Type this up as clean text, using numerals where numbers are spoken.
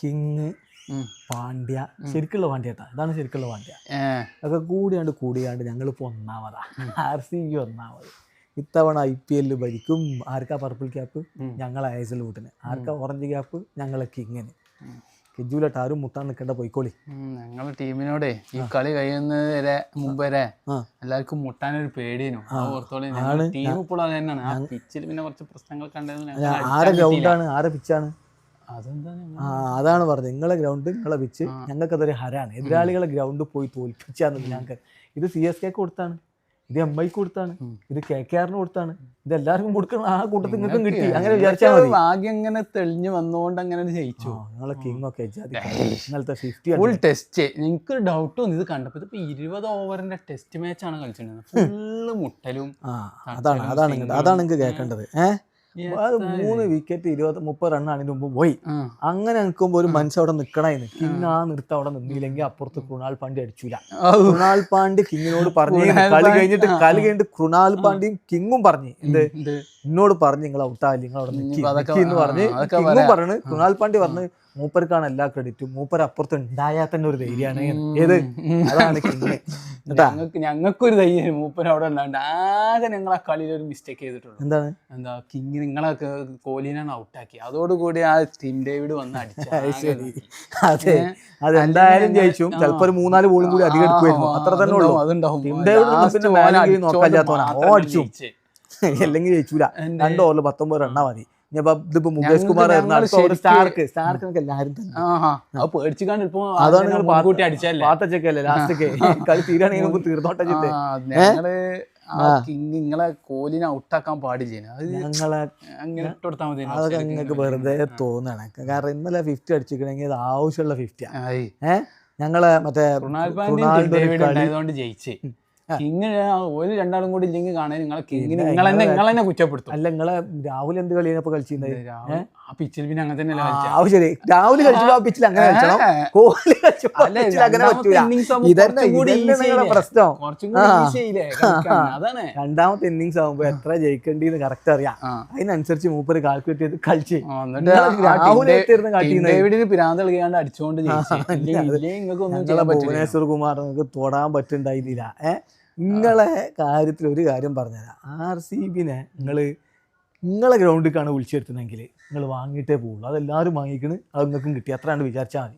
King, Pandya, ശരിക്കുള്ള പാണ്ഡ്യട്ടാ, ഇതാണ് ശരിക്കുള്ള പാണ്ഡ്യ. ഒക്കെ കൂടിയാണ്ട് ഞങ്ങളിപ്പോൾ ഒന്നാമതാ. RCB ഒന്നാമത്. ഇത്തവണ IPL ഭരിക്കും. ആർക്കാ പർപ്പിൾ ക്യാപ്പ്? ഞങ്ങളെ ഹേസൽവുഡിന്. ആർക്കാ ഓറഞ്ച് ക്യാപ്പ്? ഞങ്ങളെ കിങ്ങിന്. കിജൂലട്ട് ആരും മുട്ടാൻ നിൽക്കേണ്ട, പോയിക്കോളി. ഞങ്ങളെ ടീമിനോടെ ഈ കളി കഴിയുന്നവരെ മുമ്പ് വരെ എല്ലാവർക്കും മുട്ടാനൊരു പേടിയേനു. ടീം ഇപ്പോഴും അത് തന്നെയാണ്. ആ പിച്ചിൽ പിന്നെ കുറച്ച് പ്രശ്നങ്ങൾ കണ്ടത്. ആരെ ഗ്രൗണ്ടാണ്, ആരെ പിച്ചാണ്? അതെന്താ അതാണ് പറഞ്ഞത്, നിങ്ങളെ ഗ്രൗണ്ട് നിങ്ങളെ പിച്ച് ഞങ്ങൾക്ക് അതൊരു ഹരാണ്. എതിരാളികളെ ഗ്രൗണ്ട് പോയി തോൽപ്പിച്ചാന്ന് ഞങ്ങൾക്ക്. ഇത് CSK കൊടുത്താണ്, ഇത് MI കൊടുത്താണ്, ഇത് KKR കൊടുത്താണ്, ഇത് എല്ലാവർക്കും കൊടുക്കണം. ആ കൂട്ടത്തിൽ നിങ്ങൾക്കും കിട്ടി. അങ്ങനെ വിചാരിച്ചാൽ മതി. ഭാഗ്യം അങ്ങനെ തെളിഞ്ഞു വന്നുകൊണ്ട് അങ്ങനെ ജയിച്ചു. നിങ്ങളെ കിങ് ഒക്കെ ഇന്നലത്തെ 50 ഫുൾ ടെസ്റ്റ്. എനിക്ക് ഡൗട്ട് വന്നു ഇത് കണ്ടപ്പോ. ഇതിപ്പോ 20 ഓവറിന്റെ ടെസ്റ്റ് മാച്ചാണ് കളിച്ചിട്ടുള്ളത്. ഫുള്ള് മുട്ടലും. അതാണ് നിങ്ങൾക്ക് കേൾക്കേണ്ടത്. 3 വിക്കറ്റ് 20-30 റണ്ണാണ് ഇതിന് മുമ്പ് പോയി. അങ്ങനെ നിൽക്കുമ്പോൾ ഒരു മനുഷ്യ അവിടെ നിൽക്കണായിരുന്നു. കിങ് ആ നിർത്തം അവിടെ നിന്നില്ലെങ്കിൽ അപ്പുറത്ത് കൃണാൽ പാണ്ഡ്യ അടിച്ചൂല. കൃണാൽ പാണ്ഡ്യ കിങ്ങിനോട് പറഞ്ഞു, കളി കഴിഞ്ഞിട്ട് കൃണാൽ പാണ്ഡ്യയും കിങ്ങും പറഞ്ഞു, എന്നോട് പറഞ്ഞു നിങ്ങൾ ഔട്ടാവില്ല, നിങ്ങൾ അവിടെ നിൽക്കിന്ന് പറഞ്ഞ് കിങ്ങും പറഞ്ഞു. കൃണാൽ പാണ്ഡ്യ പറഞ്ഞു മൂപ്പർക്കാണ് എല്ലാ ക്രെഡിറ്റും, മൂപ്പർ അപ്പുറത്ത് ഉണ്ടായാൽ തന്നെ ഒരു ധൈര്യമാണ്. ഏത് അതാണ് കിങ്. ഞങ്ങൾക്കൊരു ധൈര്യം മൂപ്പർ അവിടെ ഉണ്ടാണ്ട്. ആകെ ഞങ്ങൾ ആ കളിയിൽ ഒരു മിസ്റ്റേക്ക് ചെയ്തിട്ടുള്ളൂ. എന്താ കിങ് നിങ്ങളെ കോഹ്ലിനാണ് ഔട്ടാക്കി. അതോടുകൂടി ആ ടീം ഡേവിഡ് വന്ന് അടിച്ചു. അതെന്തായാലും ജയിച്ചു. ചിലപ്പോ ഒരു 3-4 ബോളും കൂടി അധികം എടുക്കുമായിരുന്നു. അത്ര തന്നെ ഉള്ളൂ. അടിച്ചു, അല്ലെങ്കിൽ ജയിച്ചൂല. 2 ഓവറിൽ 19 റണ്ണാ മതി. ഇതിപ്പോ മുകേഷ് കുമാർ സ്റ്റാർക്ക് എല്ലാരും പാത്തച്ചക്കല്ലേ ലാസ്റ്റൊക്കെ കളി തീരാണെങ്കിൽ മുമ്പ് തീർന്നോട്ടെ. നിങ്ങളെ കോഹ്ലിനെ ഔട്ടാക്കാൻ പാടില്ല. ഞങ്ങളെ അതൊക്കെ നിങ്ങൾക്ക് വെറുതെ തോന്നണം. കാരണം ഇന്നലെ 50 അടിച്ചിക്കണെങ്കിൽ അത് ആവശ്യമുള്ള 50. ഞങ്ങളെ മറ്റേ റൊണാൾഡോ ജയിച്ചേ. കിങ് ഒരു രണ്ടാളും കൂടി ഇല്ലെങ്കിൽ കാണാൻ നിങ്ങളെന്നെ കുറ്റപ്പെടുത്തും. അല്ല, നിങ്ങളെ രാഹുൽ എന്ത് കളിയാണിപ്പോ കളിച്ചിരുന്നത്? ആ പിച്ചിൽ പിന്നെ അങ്ങനെ തന്നെ ശരി, രാഹുൽ കളിച്ചപ്പോ ആ പിച്ചിൽ അങ്ങനെ കളിച്ചണം. കോഹ്ലി അങ്ങനെ പറ്റൂല. ഇതന്നെ പ്രശ്നം. രണ്ടാമത്തെ ഇന്നിങ്സ് ആകുമ്പോ എത്ര ജയിക്കേണ്ടിന്ന് കറക്റ്റ് അറിയാം. അതിനനുസരിച്ച് മൂപ്പര് കാൽക്കുലേറ്റ് ചെയ്ത് കളിച്ച് പിരാന്ത് കളിക്കാണ്ട് അടിച്ചുകൊണ്ട് ഭുവനേശ്വർ കുമാർ നിങ്ങൾക്ക് തൊടാൻ പറ്റുണ്ടായിരുന്നില്ല. നിങ്ങളെ കാര്യത്തിൽ ഒരു കാര്യം പറഞ്ഞുതരാം. RCBനെ നിങ്ങളെ ഗ്രൗണ്ടിലേക്കാണ് വിളിച്ചെടുത്തുന്നെങ്കിൽ നിങ്ങൾ വാങ്ങിയിട്ടേ പോകുള്ളൂ. അതെല്ലാവരും വാങ്ങിക്കണ്, അത് നിങ്ങൾക്കും കിട്ടി. അത്രയാണ്ട് വിചാരിച്ചാൽ മതി.